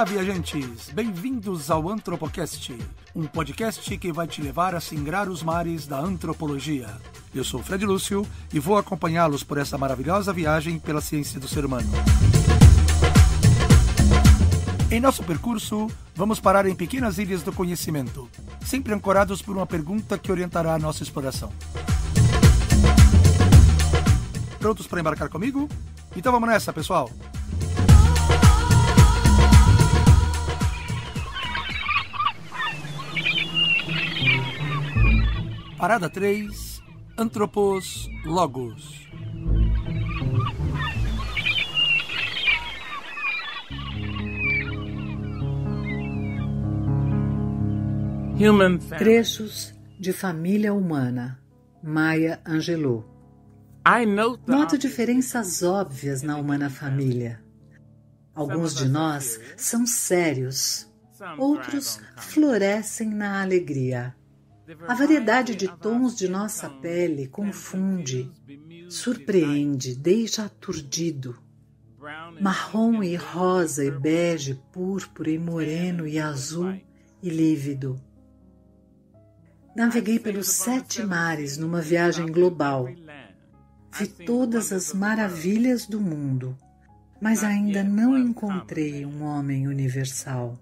Olá, viajantes! Bem-vindos ao Antropocast, um podcast que vai te levar a singrar os mares da antropologia. Eu sou Fred Lúcio e vou acompanhá-los por essa maravilhosa viagem pela ciência do ser humano. Em nosso percurso, vamos parar em pequenas ilhas do conhecimento, sempre ancorados por uma pergunta que orientará a nossa exploração. Prontos para embarcar comigo? Então vamos nessa, pessoal! Parada 3, Anthropos Logos. Trechos de Família Humana, Maya Angelou. Noto diferenças óbvias na humana família. Alguns de nós são sérios, outros florescem na alegria. A variedade de tons de nossa pele confunde, surpreende, deixa aturdido. Marrom e rosa e bege, púrpura e moreno e azul e lívido. Naveguei pelos 7 mares numa viagem global. Vi todas as maravilhas do mundo, mas ainda não encontrei um homem universal.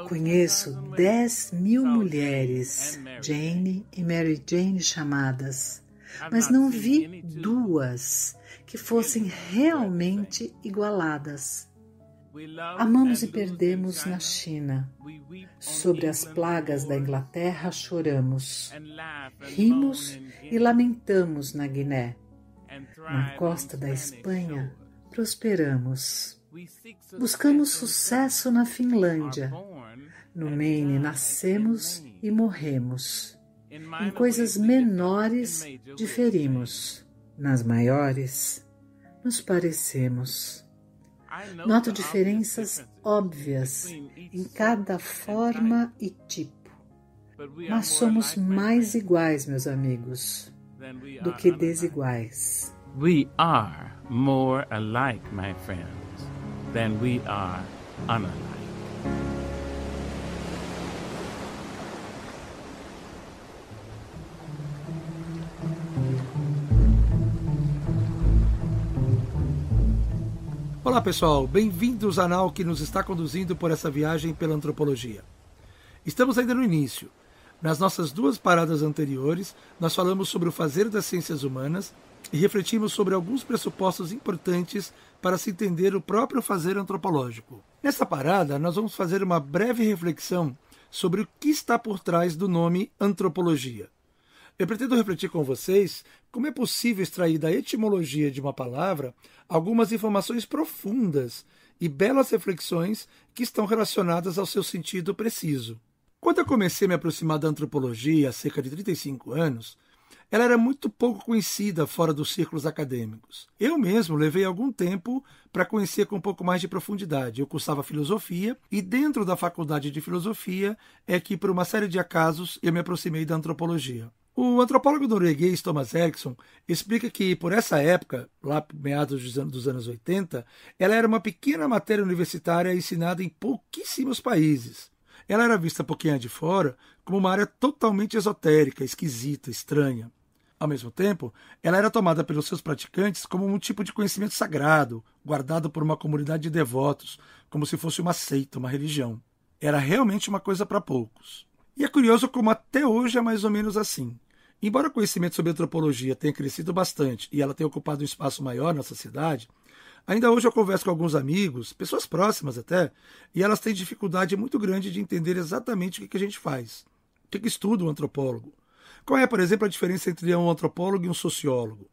Conheço 10.000 mulheres, Jane e Mary Jane chamadas, mas não vi 2 que fossem realmente igualadas. Amamos e perdemos na China. Sobre as plagas da Inglaterra choramos. Rimos e lamentamos na Guiné. Na costa da Espanha prosperamos. Buscamos sucesso na Finlândia. No Maine nascemos e morremos. Em coisas menores diferimos. Nas maiores nos parecemos. Noto diferenças óbvias em cada forma e tipo. Mas somos mais iguais, meus amigos, do que desiguais. We are more alike, my friends, than we are unalike. Olá, pessoal, bem-vindos ao canal que nos está conduzindo por essa viagem pela antropologia. Estamos ainda no início. Nas nossas 2 paradas anteriores, nós falamos sobre o fazer das ciências humanas e refletimos sobre alguns pressupostos importantes para se entender o próprio fazer antropológico. Nesta parada, nós vamos fazer uma breve reflexão sobre o que está por trás do nome antropologia. Eu pretendo refletir com vocês como é possível extrair da etimologia de uma palavra algumas informações profundas e belas reflexões que estão relacionadas ao seu sentido preciso. Quando eu comecei a me aproximar da antropologia há cerca de 35 anos, ela era muito pouco conhecida fora dos círculos acadêmicos. Eu mesmo levei algum tempo para conhecer com um pouco mais de profundidade. Eu cursava filosofia e dentro da faculdade de filosofia é que, por uma série de acasos, eu me aproximei da antropologia. O antropólogo norueguês Thomas Eriksson explica que, por essa época, lá por meados dos anos 80, ela era uma pequena matéria universitária ensinada em pouquíssimos países. Ela era vista por quem é de fora como uma área totalmente esotérica, esquisita, estranha. Ao mesmo tempo, ela era tomada pelos seus praticantes como um tipo de conhecimento sagrado, guardado por uma comunidade de devotos, como se fosse uma seita, uma religião. Era realmente uma coisa para poucos. E é curioso como até hoje é mais ou menos assim. Embora o conhecimento sobre antropologia tenha crescido bastante e ela tenha ocupado um espaço maior na sociedade, ainda hoje eu converso com alguns amigos, pessoas próximas até, e elas têm dificuldade muito grande de entender exatamente o que a gente faz. O que estuda um antropólogo? Qual é, por exemplo, a diferença entre um antropólogo e um sociólogo?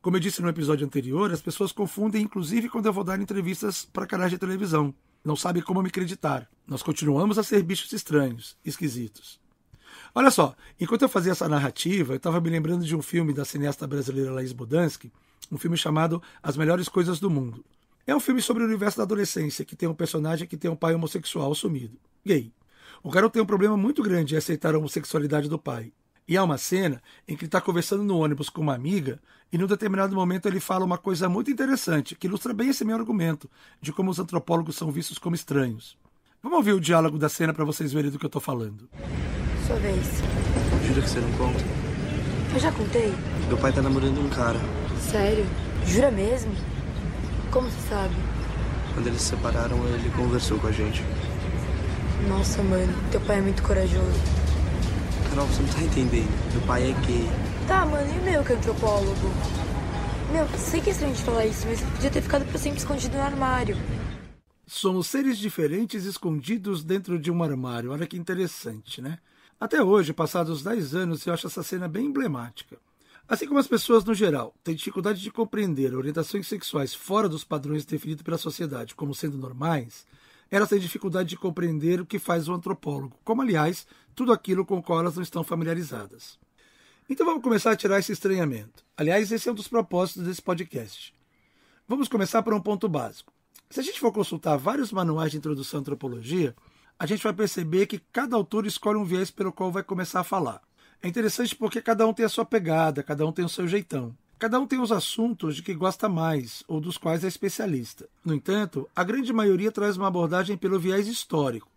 Como eu disse no episódio anterior, as pessoas confundem, inclusive quando eu vou dar entrevistas para canais de televisão. Não sabem como me acreditar. Nós continuamos a ser bichos estranhos, esquisitos. Olha só, enquanto eu fazia essa narrativa, eu estava me lembrando de um filme da cineasta brasileira Laís Bodansky, um filme chamado As Melhores Coisas do Mundo. É um filme sobre o universo da adolescência, que tem um personagem que tem um pai homossexual assumido, gay. O garoto tem um problema muito grande em aceitar a homossexualidade do pai. E há uma cena em que ele está conversando no ônibus com uma amiga e, num determinado momento, ele fala uma coisa muito interessante, que ilustra bem esse meu argumento de como os antropólogos são vistos como estranhos. Vamos ouvir o diálogo da cena para vocês verem do que eu estou falando. Sua vez. Jura que você não conta? Eu já contei. Meu pai tá namorando um cara. Sério? Jura mesmo? Como você sabe? Quando eles se separaram, ele conversou com a gente. Nossa, mano, teu pai é muito corajoso. Carol, você não tá entendendo. Meu pai é gay. Tá, mano, e o meu que é antropólogo? Meu, sei que é estranho de falar isso, mas podia ter ficado pra sempre escondido no armário. Somos seres diferentes escondidos dentro de um armário. Olha que interessante, né? Até hoje, passados 10 anos, eu acho essa cena bem emblemática. Assim como as pessoas, no geral, têm dificuldade de compreender orientações sexuais fora dos padrões definidos pela sociedade como sendo normais, elas têm dificuldade de compreender o que faz o antropólogo, como, aliás, tudo aquilo com o qual elas não estão familiarizadas. Então vamos começar a tirar esse estranhamento. Aliás, esse é um dos propósitos desse podcast. Vamos começar por um ponto básico. Se a gente for consultar vários manuais de introdução à antropologia, a gente vai perceber que cada autor escolhe um viés pelo qual vai começar a falar. É interessante porque cada um tem a sua pegada, cada um tem o seu jeitão. Cada um tem os assuntos de que gosta mais ou dos quais é especialista. No entanto, a grande maioria traz uma abordagem pelo viés histórico,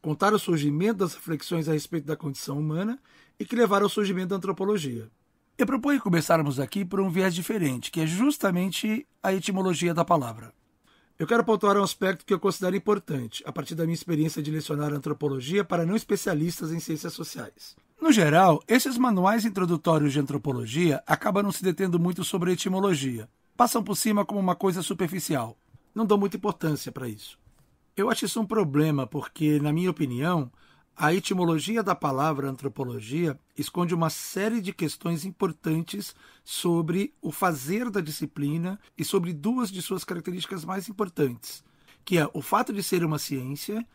contar o surgimento das reflexões a respeito da condição humana e que levaram ao surgimento da antropologia. Eu proponho começarmos aqui por um viés diferente, que é justamente a etimologia da palavra. Eu quero pontuar um aspecto que eu considero importante, a partir da minha experiência de lecionar antropologia para não especialistas em ciências sociais. No geral, esses manuais introdutórios de antropologia acabam não se detendo muito sobre a etimologia. Passam por cima como uma coisa superficial. Não dão muita importância para isso. Eu acho isso um problema porque, na minha opinião, a etimologia da palavra antropologia esconde uma série de questões importantes sobre o fazer da disciplina e sobre duas de suas características mais importantes, que é o fato de ser uma ciência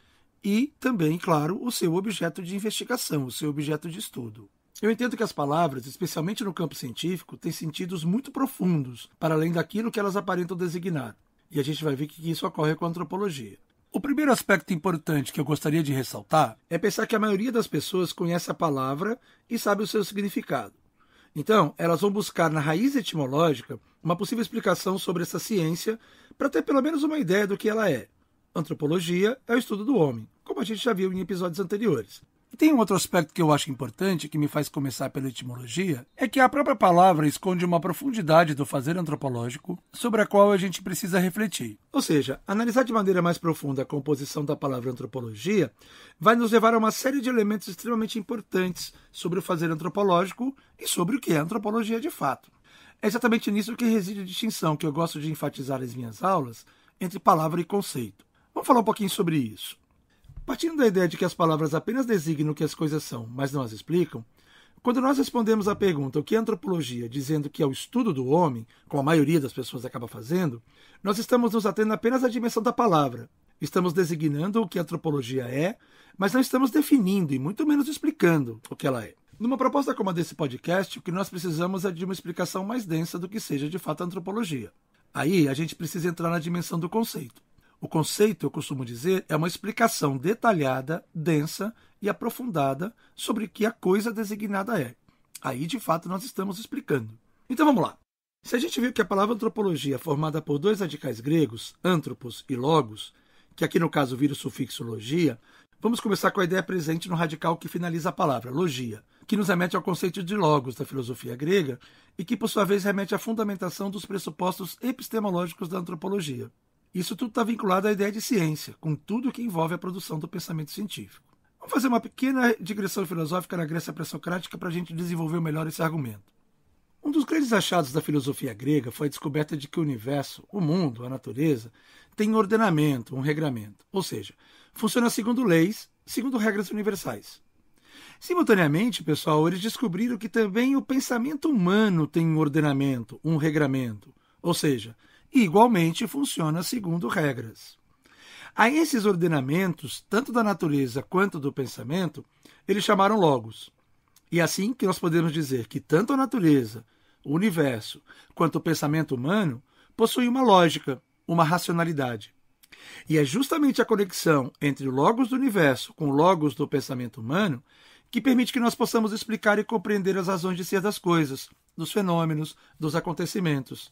e também, claro, o seu objeto de investigação, o seu objeto de estudo. Eu entendo que as palavras, especialmente no campo científico, têm sentidos muito profundos, para além daquilo que elas aparentam designar. E a gente vai ver que isso ocorre com a antropologia. O primeiro aspecto importante que eu gostaria de ressaltar é pensar que a maioria das pessoas conhece a palavra e sabe o seu significado. Então, elas vão buscar na raiz etimológica uma possível explicação sobre essa ciência para ter pelo menos uma ideia do que ela é. Antropologia é o estudo do homem, como a gente já viu em episódios anteriores. E tem um outro aspecto que eu acho importante, que me faz começar pela etimologia, é que a própria palavra esconde uma profundidade do fazer antropológico sobre a qual a gente precisa refletir. Ou seja, analisar de maneira mais profunda a composição da palavra antropologia vai nos levar a uma série de elementos extremamente importantes sobre o fazer antropológico e sobre o que é antropologia de fato. É exatamente nisso que reside a distinção que eu gosto de enfatizar nas minhas aulas entre palavra e conceito. Vamos falar um pouquinho sobre isso. Partindo da ideia de que as palavras apenas designam o que as coisas são, mas não as explicam, quando nós respondemos à pergunta o que é antropologia, dizendo que é o estudo do homem, como a maioria das pessoas acaba fazendo, nós estamos nos atendo apenas à dimensão da palavra. Estamos designando o que a antropologia é, mas não estamos definindo e muito menos explicando o que ela é. Numa proposta como a desse podcast, o que nós precisamos é de uma explicação mais densa do que seja de fato a antropologia. Aí a gente precisa entrar na dimensão do conceito. O conceito, eu costumo dizer, é uma explicação detalhada, densa e aprofundada sobre o que a coisa designada é. Aí, de fato, nós estamos explicando. Então, vamos lá. Se a gente viu que a palavra antropologia é formada por dois radicais gregos, anthropos e logos, que aqui no caso vira o sufixo logia, vamos começar com a ideia presente no radical que finaliza a palavra, logia, que nos remete ao conceito de logos da filosofia grega e que, por sua vez, remete à fundamentação dos pressupostos epistemológicos da antropologia. Isso tudo está vinculado à ideia de ciência, com tudo que envolve a produção do pensamento científico. Vamos fazer uma pequena digressão filosófica na Grécia pré-socrática para a gente desenvolver melhor esse argumento. Um dos grandes achados da filosofia grega foi a descoberta de que o universo, o mundo, a natureza, tem um ordenamento, um regramento. Ou seja, funciona segundo leis, segundo regras universais. Simultaneamente, pessoal, eles descobriram que também o pensamento humano tem um ordenamento, um regramento. Ou seja, e igualmente funciona segundo regras. A esses ordenamentos, tanto da natureza quanto do pensamento, eles chamaram logos. E é assim que nós podemos dizer que tanto a natureza, o universo, quanto o pensamento humano possuem uma lógica, uma racionalidade. E é justamente a conexão entre o logos do universo com o logos do pensamento humano que permite que nós possamos explicar e compreender as razões de ser das coisas, dos fenômenos, dos acontecimentos.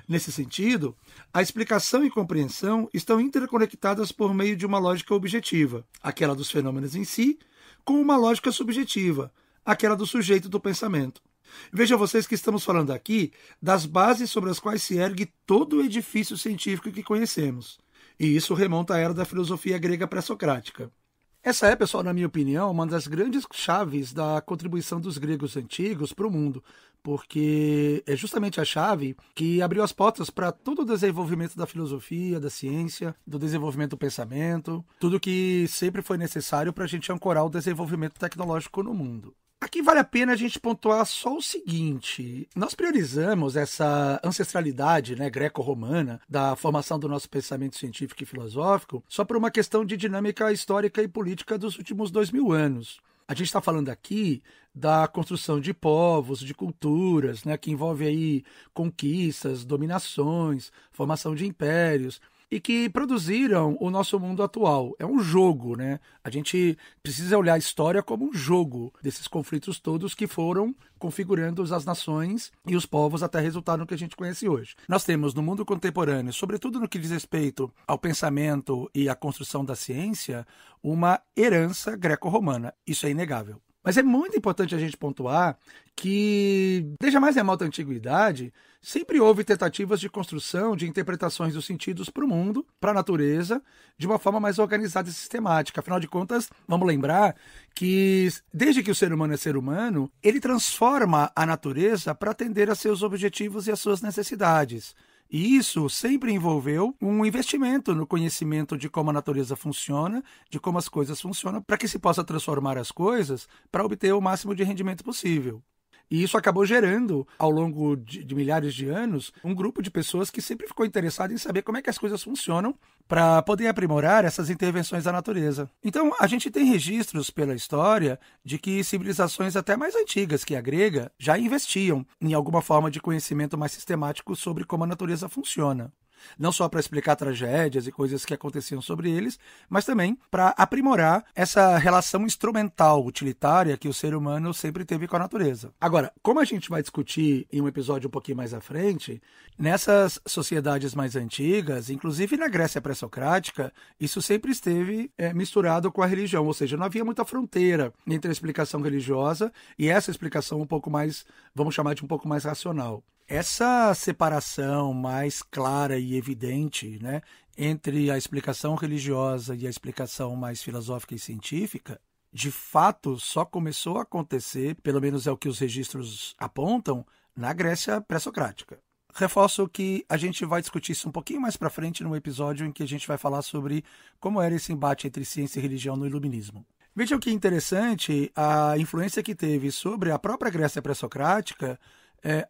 Nesse sentido, a explicação e compreensão estão interconectadas por meio de uma lógica objetiva, aquela dos fenômenos em si, com uma lógica subjetiva, aquela do sujeito do pensamento. Vejam vocês que estamos falando aqui das bases sobre as quais se ergue todo o edifício científico que conhecemos. E isso remonta à era da filosofia grega pré-socrática. Essa é, pessoal, na minha opinião, uma das grandes chaves da contribuição dos gregos antigos para o mundo, porque é justamente a chave que abriu as portas para todo o desenvolvimento da filosofia, da ciência, do desenvolvimento do pensamento, tudo que sempre foi necessário para a gente ancorar o desenvolvimento tecnológico no mundo. Aqui vale a pena a gente pontuar só o seguinte: nós priorizamos essa ancestralidade, greco-romana da formação do nosso pensamento científico e filosófico só por uma questão de dinâmica histórica e política dos últimos 2000 anos. A gente está falando aqui da construção de povos, de culturas, que envolve aí conquistas, dominações, formação de impérios, e que produziram o nosso mundo atual. É um jogo, A gente precisa olhar a história como um jogo desses conflitos todos que foram configurando as nações e os povos até resultar no que a gente conhece hoje. Nós temos no mundo contemporâneo, sobretudo no que diz respeito ao pensamento e à construção da ciência, uma herança greco-romana. Isso é inegável. Mas é muito importante a gente pontuar que, desde a mais remota antiguidade, sempre houve tentativas de construção de interpretações dos sentidos para o mundo, para a natureza, de uma forma mais organizada e sistemática. Afinal de contas, vamos lembrar que, desde que o ser humano é ser humano, ele transforma a natureza para atender a seus objetivos e às suas necessidades. E isso sempre envolveu um investimento no conhecimento de como a natureza funciona, de como as coisas funcionam, para que se possa transformar as coisas para obter o máximo de rendimento possível. E isso acabou gerando, ao longo de milhares de anos, um grupo de pessoas que sempre ficou interessado em saber como é que as coisas funcionam para poder aprimorar essas intervenções da natureza. Então, a gente tem registros pela história de que civilizações até mais antigas que a grega já investiam em alguma forma de conhecimento mais sistemático sobre como a natureza funciona. Não só para explicar tragédias e coisas que aconteciam sobre eles, mas também para aprimorar essa relação instrumental, utilitária que o ser humano sempre teve com a natureza. Agora, como a gente vai discutir em um episódio um pouquinho mais à frente, nessas sociedades mais antigas, inclusive na Grécia pré-socrática, isso sempre esteve misturado com a religião, ou seja, não havia muita fronteira entre a explicação religiosa e essa explicação um pouco mais, vamos chamar de um pouco mais racional. Essa separação mais clara e evidente, entre a explicação religiosa e a explicação mais filosófica e científica, de fato só começou a acontecer, pelo menos é o que os registros apontam, na Grécia pré-socrática. Reforço que a gente vai discutir isso um pouquinho mais para frente num episódio em que a gente vai falar sobre como era esse embate entre ciência e religião no Iluminismo. Vejam que interessante a influência que teve sobre a própria Grécia pré-socrática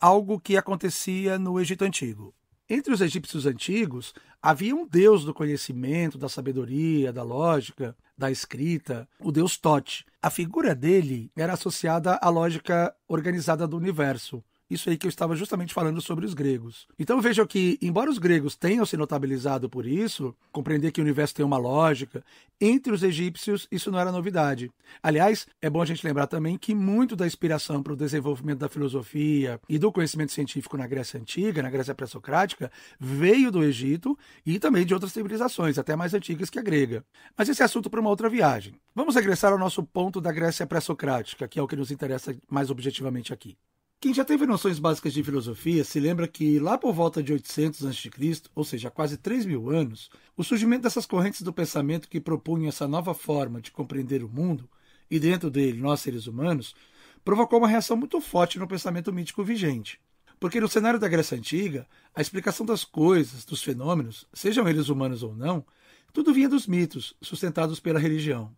algo que acontecia no Egito Antigo. Entre os egípcios antigos, havia um deus do conhecimento, da sabedoria, da lógica, da escrita, o deus Tote. A figura dele era associada à lógica organizada do universo. Isso aí que eu estava justamente falando sobre os gregos. Então vejam que, embora os gregos tenham se notabilizado por isso, compreender que o universo tem uma lógica, entre os egípcios isso não era novidade. Aliás, é bom a gente lembrar também que muito da inspiração para o desenvolvimento da filosofia e do conhecimento científico na Grécia Antiga, na Grécia pré-socrática, veio do Egito e também de outras civilizações, até mais antigas que a grega. Mas esse é assunto para uma outra viagem. Vamos regressar ao nosso ponto da Grécia pré-socrática, que é o que nos interessa mais objetivamente aqui. Quem já teve noções básicas de filosofia se lembra que lá por volta de 800 a.C., ou seja, há quase 3.000 anos, o surgimento dessas correntes do pensamento que propunham essa nova forma de compreender o mundo, e dentro dele nós seres humanos, provocou uma reação muito forte no pensamento mítico vigente. Porque no cenário da Grécia Antiga, a explicação das coisas, dos fenômenos, sejam eles humanos ou não, tudo vinha dos mitos, sustentados pela religião.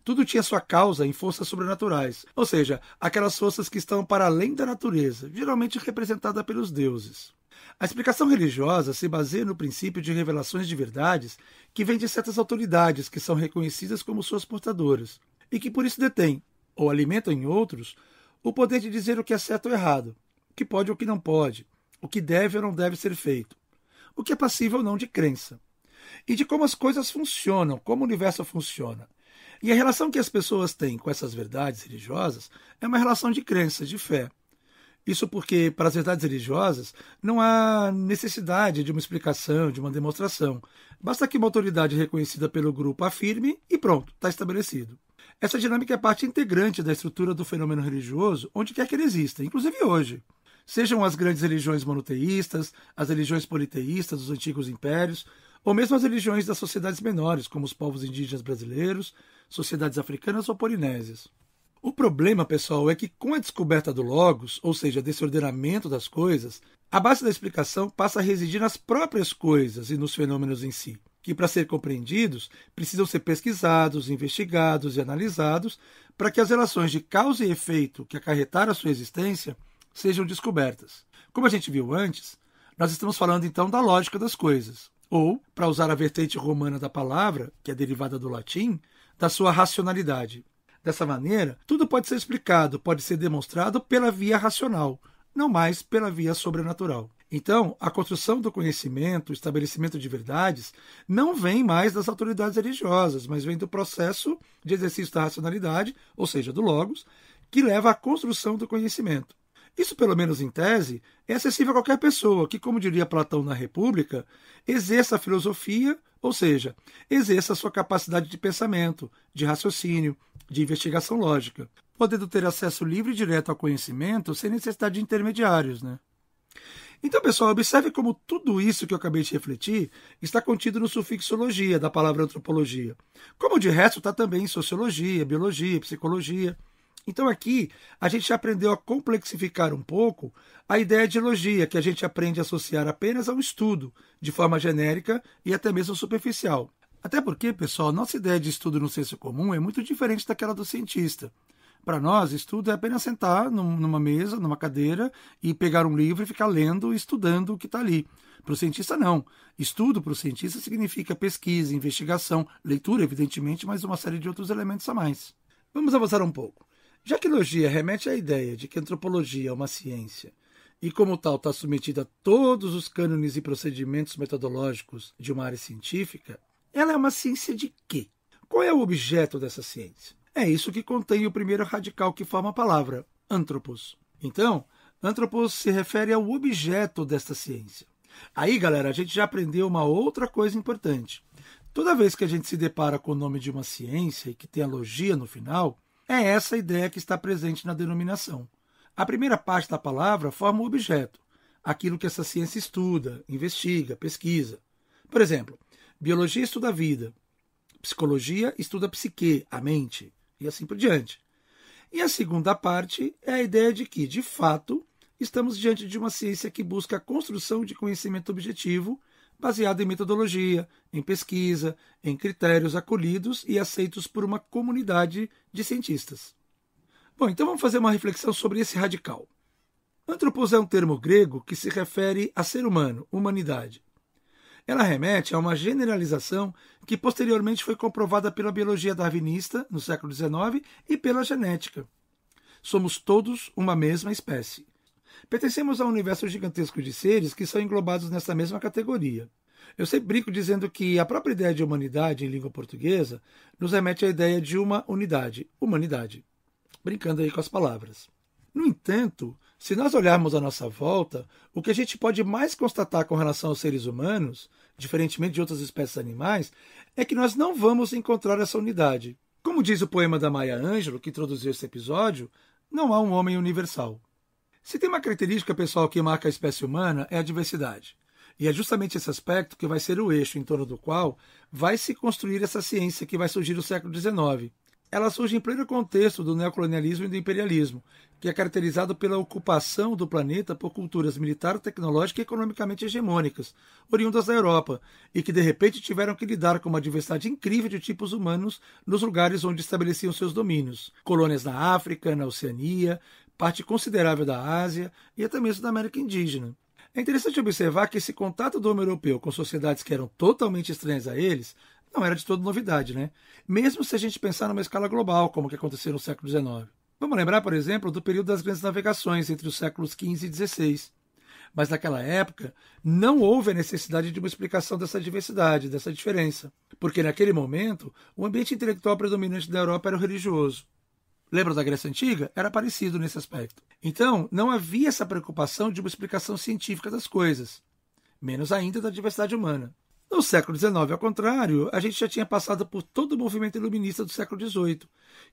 Tudo tinha sua causa em forças sobrenaturais, ou seja, aquelas forças que estão para além da natureza, geralmente representada pelos deuses. A explicação religiosa se baseia no princípio de revelações de verdades que vêm de certas autoridades que são reconhecidas como suas portadoras, e que por isso detêm, ou alimentam em outros, o poder de dizer o que é certo ou errado, o que pode ou o que não pode, o que deve ou não deve ser feito, o que é passível ou não de crença. e de como as coisas funcionam, como o universo funciona. E a relação que as pessoas têm com essas verdades religiosas é uma relação de crença, de fé. Isso porque, para as verdades religiosas, não há necessidade de uma explicação, de uma demonstração. Basta que uma autoridade reconhecida pelo grupo afirme e pronto, está estabelecido. Essa dinâmica é parte integrante da estrutura do fenômeno religioso, onde quer que ele exista, inclusive hoje. Sejam as grandes religiões monoteístas, as religiões politeístas dos antigos impérios, ou mesmo as religiões das sociedades menores, como os povos indígenas brasileiros, sociedades africanas ou polinésias. O problema, pessoal, é que com a descoberta do logos, ou seja, desse ordenamento das coisas, a base da explicação passa a residir nas próprias coisas e nos fenômenos em si, que para ser compreendidos precisam ser pesquisados, investigados e analisados para que as relações de causa e efeito que acarretaram a sua existência sejam descobertas. Como a gente viu antes, nós estamos falando então da lógica das coisas, ou, para usar a vertente romana da palavra, que é derivada do latim, da sua racionalidade. Dessa maneira, tudo pode ser explicado, pode ser demonstrado pela via racional, não mais pela via sobrenatural. Então, a construção do conhecimento, o estabelecimento de verdades, não vem mais das autoridades religiosas, mas vem do processo de exercício da racionalidade, ou seja, do logos, que leva à construção do conhecimento. Isso, pelo menos em tese, é acessível a qualquer pessoa que, como diria Platão na República, exerça a filosofia, ou seja, exerça a sua capacidade de pensamento, de raciocínio, de investigação lógica, podendo ter acesso livre e direto ao conhecimento sem necessidade de intermediários, né? Então, pessoal, observe como tudo isso que eu acabei de refletir está contido no sufixo logia da palavra antropologia, como de resto está também em sociologia, biologia, psicologia. Então aqui a gente aprendeu a complexificar um pouco a ideia de logia, que a gente aprende a associar apenas ao estudo, de forma genérica e até mesmo superficial. Até porque, pessoal, nossa ideia de estudo no senso comum é muito diferente daquela do cientista. Para nós, estudo é apenas sentar numa mesa, numa cadeira e pegar um livro e ficar lendo e estudando o que está ali. Para o cientista, não. Estudo para o cientista significa pesquisa, investigação, leitura, evidentemente, mas uma série de outros elementos a mais. Vamos avançar um pouco. Já que logia remete à ideia de que a antropologia é uma ciência e, como tal, está submetida a todos os cânones e procedimentos metodológicos de uma área científica, ela é uma ciência de quê? Qual é o objeto dessa ciência? É isso que contém o primeiro radical que forma a palavra, antropos. Então, antropos se refere ao objeto desta ciência. Aí, galera, a gente já aprendeu uma outra coisa importante. Toda vez que a gente se depara com o nome de uma ciência e que tem a logia no final, é essa a ideia que está presente na denominação. A primeira parte da palavra forma o objeto, aquilo que essa ciência estuda, investiga, pesquisa. Por exemplo, biologia estuda a vida, psicologia estuda a psique, a mente, e assim por diante. E a segunda parte é a ideia de que, de fato, estamos diante de uma ciência que busca a construção de conhecimento objetivo, baseado em metodologia, em pesquisa, em critérios acolhidos e aceitos por uma comunidade de cientistas. Bom, então vamos fazer uma reflexão sobre esse radical. Antropos é um termo grego que se refere a ser humano, humanidade. Ela remete a uma generalização que posteriormente foi comprovada pela biologia darwinista, no século XIX, e pela genética. Somos todos uma mesma espécie. Pertencemos a um universo gigantesco de seres que são englobados nessa mesma categoria. Eu sempre brinco dizendo que a própria ideia de humanidade em língua portuguesa nos remete à ideia de uma unidade, humanidade. Brincando aí com as palavras. No entanto, se nós olharmos à nossa volta, o que a gente pode mais constatar com relação aos seres humanos, diferentemente de outras espécies animais, é que nós não vamos encontrar essa unidade. Como diz o poema da Maya Angelou, que introduziu esse episódio, não há um homem universal. Se tem uma característica, pessoal, que marca a espécie humana, é a diversidade. E é justamente esse aspecto que vai ser o eixo em torno do qual vai se construir essa ciência que vai surgir no século XIX. Ela surge em pleno contexto do neocolonialismo e do imperialismo, que é caracterizado pela ocupação do planeta por culturas militar, tecnológica e economicamente hegemônicas, oriundas da Europa, e que de repente tiveram que lidar com uma diversidade incrível de tipos humanos nos lugares onde estabeleciam seus domínios. Colônias na África, na Oceania, parte considerável da Ásia e até mesmo da América indígena. É interessante observar que esse contato do Homo europeu com sociedades que eram totalmente estranhas a eles não era de toda novidade, né? Mesmo se a gente pensar numa escala global, como o que aconteceu no século XIX. Vamos lembrar, por exemplo, do período das grandes navegações entre os séculos XV e XVI. Mas naquela época não houve a necessidade de uma explicação dessa diversidade, dessa diferença, porque naquele momento o ambiente intelectual predominante da Europa era o religioso. Lembra da Grécia Antiga? Era parecido nesse aspecto. Então, não havia essa preocupação de uma explicação científica das coisas, menos ainda da diversidade humana. No século XIX, ao contrário, a gente já tinha passado por todo o movimento iluminista do século XVIII,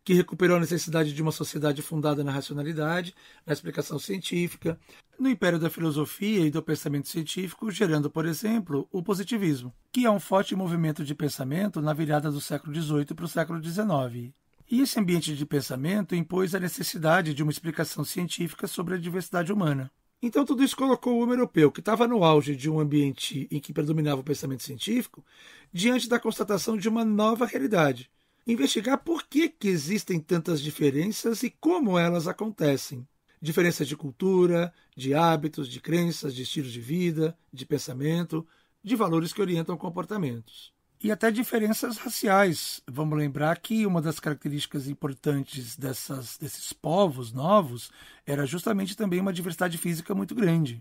que recuperou a necessidade de uma sociedade fundada na racionalidade, na explicação científica, no império da filosofia e do pensamento científico, gerando, por exemplo, o positivismo, que é um forte movimento de pensamento na virada do século XVIII para o século XIX. E esse ambiente de pensamento impôs a necessidade de uma explicação científica sobre a diversidade humana. Então tudo isso colocou o homem europeu, que estava no auge de um ambiente em que predominava o pensamento científico, diante da constatação de uma nova realidade. Investigar por que existem tantas diferenças e como elas acontecem. Diferenças de cultura, de hábitos, de crenças, de estilos de vida, de pensamento, de valores que orientam comportamentos. E até diferenças raciais. Vamos lembrar que uma das características importantes desses povos novos era justamente também uma diversidade física muito grande.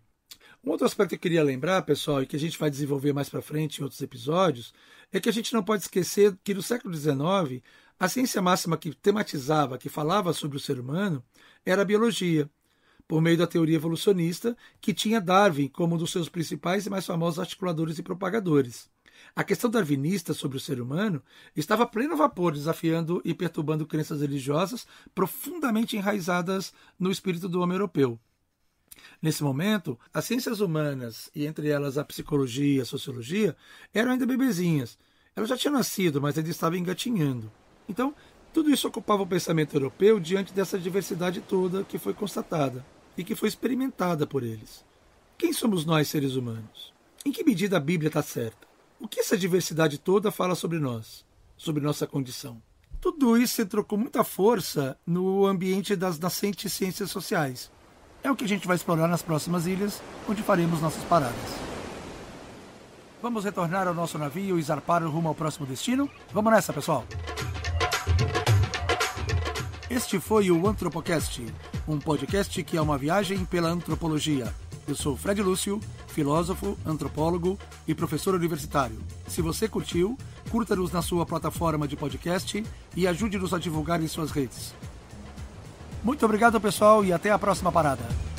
Um outro aspecto que eu queria lembrar, pessoal, e que a gente vai desenvolver mais para frente em outros episódios, é que a gente não pode esquecer que no século XIX, a ciência máxima que tematizava, que falava sobre o ser humano, era a biologia, por meio da teoria evolucionista, que tinha Darwin como um dos seus principais e mais famosos articuladores e propagadores. A questão darwinista sobre o ser humano estava a pleno vapor, desafiando e perturbando crenças religiosas profundamente enraizadas no espírito do homem europeu. Nesse momento, as ciências humanas, e entre elas a psicologia e a sociologia, eram ainda bebezinhas. Elas já tinham nascido, mas ainda estavam engatinhando. Então, tudo isso ocupava o pensamento europeu diante dessa diversidade toda que foi constatada e que foi experimentada por eles. Quem somos nós, seres humanos? Em que medida a Bíblia está certa? O que essa diversidade toda fala sobre nós, sobre nossa condição? Tudo isso entrou com muita força no ambiente das nascentes ciências sociais. É o que a gente vai explorar nas próximas ilhas, onde faremos nossas paradas. Vamos retornar ao nosso navio e zarpar rumo ao próximo destino? Vamos nessa, pessoal! Este foi o Antropocast, um podcast que é uma viagem pela antropologia. Eu sou Fred Lúcio, filósofo, antropólogo e professor universitário. Se você curtiu, curta-nos na sua plataforma de podcast e ajude-nos a divulgar em suas redes. Muito obrigado, pessoal, e até a próxima parada.